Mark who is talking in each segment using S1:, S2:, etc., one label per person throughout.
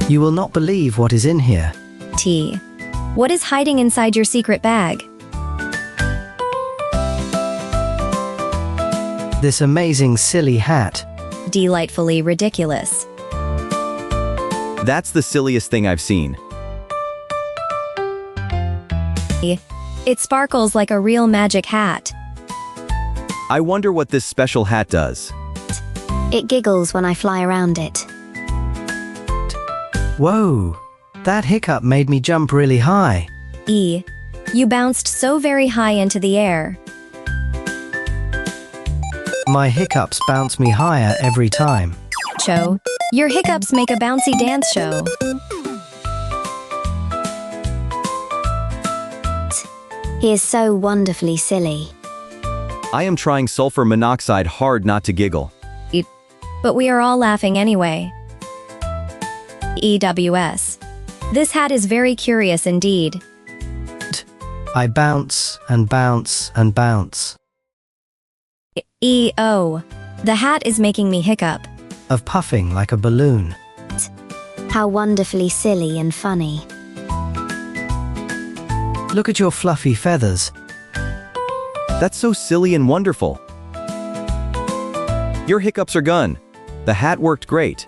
S1: You will not believe what is in here.
S2: T. What is hiding inside your secret bag?
S1: This amazing silly hat.
S2: Delightfully ridiculous.
S3: That's the silliest thing I've seen.
S2: It sparkles like a real magic hat.
S3: I wonder what this special hat does.
S4: It giggles when I fly around it.
S1: Whoa! That hiccup made me jump really high.
S2: E. You bounced so very high into the air.
S1: My hiccups bounce me higher every time.
S2: Cho. Your hiccups make a bouncy dance show.
S4: He is so wonderfully silly.
S3: I am trying sulfur monoxide hard not to giggle.
S2: But we are all laughing anyway. EWS. This hat is very curious indeed.
S1: I bounce and bounce and bounce.
S2: EO. The hat is making me hiccup.
S1: Of puffing like a balloon.
S4: How wonderfully silly and funny.
S1: Look at your fluffy feathers.
S3: That's so silly and wonderful. Your hiccups are gone. The hat worked great.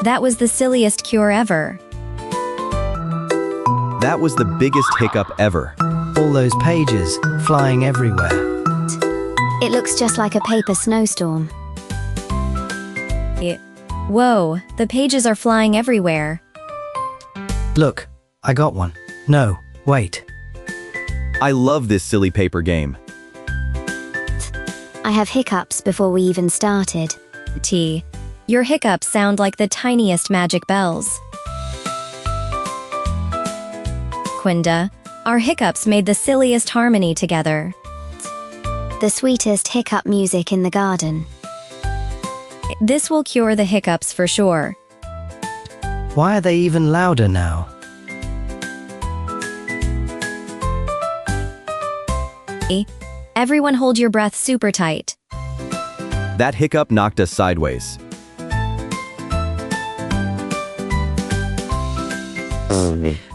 S2: That was the silliest cure ever.
S3: That was the biggest hiccup ever.
S1: All those pages flying everywhere.
S4: It looks just like a paper snowstorm.
S2: Whoa, the pages are flying everywhere.
S1: Look, I got one. No, wait.
S3: I love this silly paper game.
S4: I have hiccups before we even started.
S2: T. Your hiccups sound like the tiniest magic bells. Quinda. Our hiccups made the silliest harmony together.
S4: The sweetest hiccup music in the garden.
S2: This will cure the hiccups for sure.
S1: Why are they even louder now?
S2: Everyone hold your breath super tight.
S3: That hiccup knocked us sideways.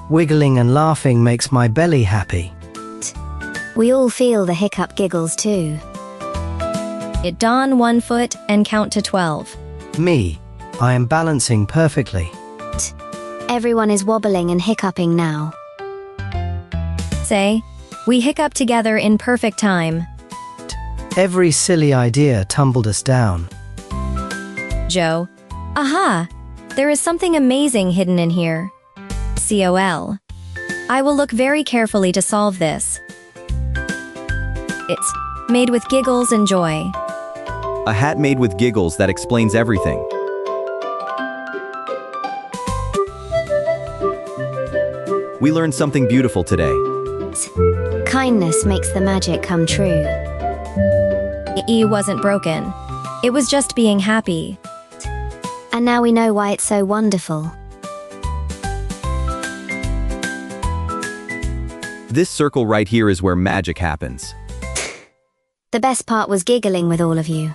S1: Wiggling and laughing makes my belly happy.
S4: We all feel the hiccup giggles too.
S2: Don 1 foot and count to 12.
S1: Me, I am balancing perfectly.
S4: Everyone is wobbling and hiccuping now.
S2: Say, we hiccup together in perfect time.
S1: Every silly idea tumbled us down.
S2: Joe. Aha! There is something amazing hidden in here. COL. I will look very carefully to solve this. It's made with giggles and joy.
S3: A hat made with giggles that explains everything. We learned something beautiful today.
S4: Kindness makes the magic come true.
S2: E wasn't broken. It was just being happy.
S4: And now we know why it's so wonderful.
S3: This circle right here is where magic happens.
S4: The best part was giggling with all of you.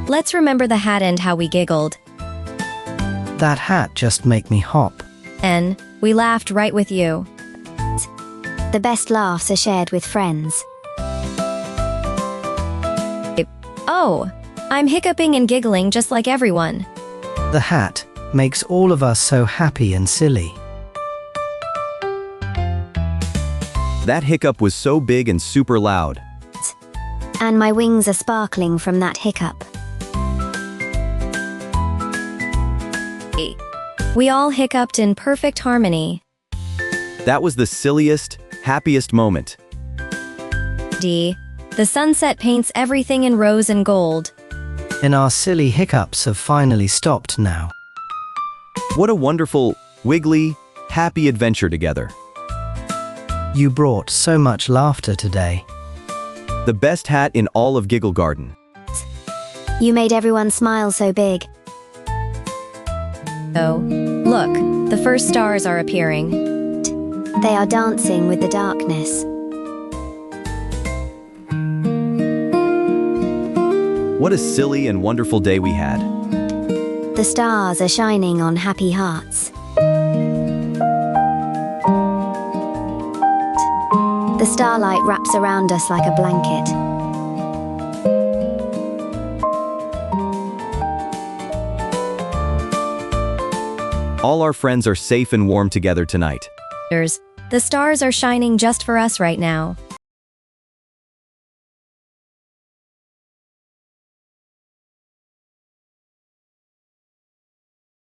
S2: Let's remember the hat and how we giggled.
S1: That hat just make me hop.
S2: And we laughed right with you.
S4: The best laughs are shared with friends.
S2: Oh, I'm hiccuping and giggling just like everyone.
S1: The hat makes all of us so happy and silly.
S3: That hiccup was so big and super loud.
S4: And my wings are sparkling from that hiccup.
S2: We all hiccuped in perfect harmony.
S3: That was the silliest, happiest moment.
S2: D. The sunset paints everything in rose and gold.
S1: And our silly hiccups have finally stopped now.
S3: What a wonderful, wiggly, happy adventure together.
S1: You brought so much laughter today.
S3: The best hat in all of Giggle Garden.
S4: You made everyone smile so big.
S2: Oh, look, the first stars are appearing.
S4: They are dancing with the darkness.
S3: What a silly and wonderful day we had.
S4: The stars are shining on happy hearts. The starlight wraps around us like a blanket.
S3: All our friends are safe and warm together tonight.
S2: The stars are shining just for us right now.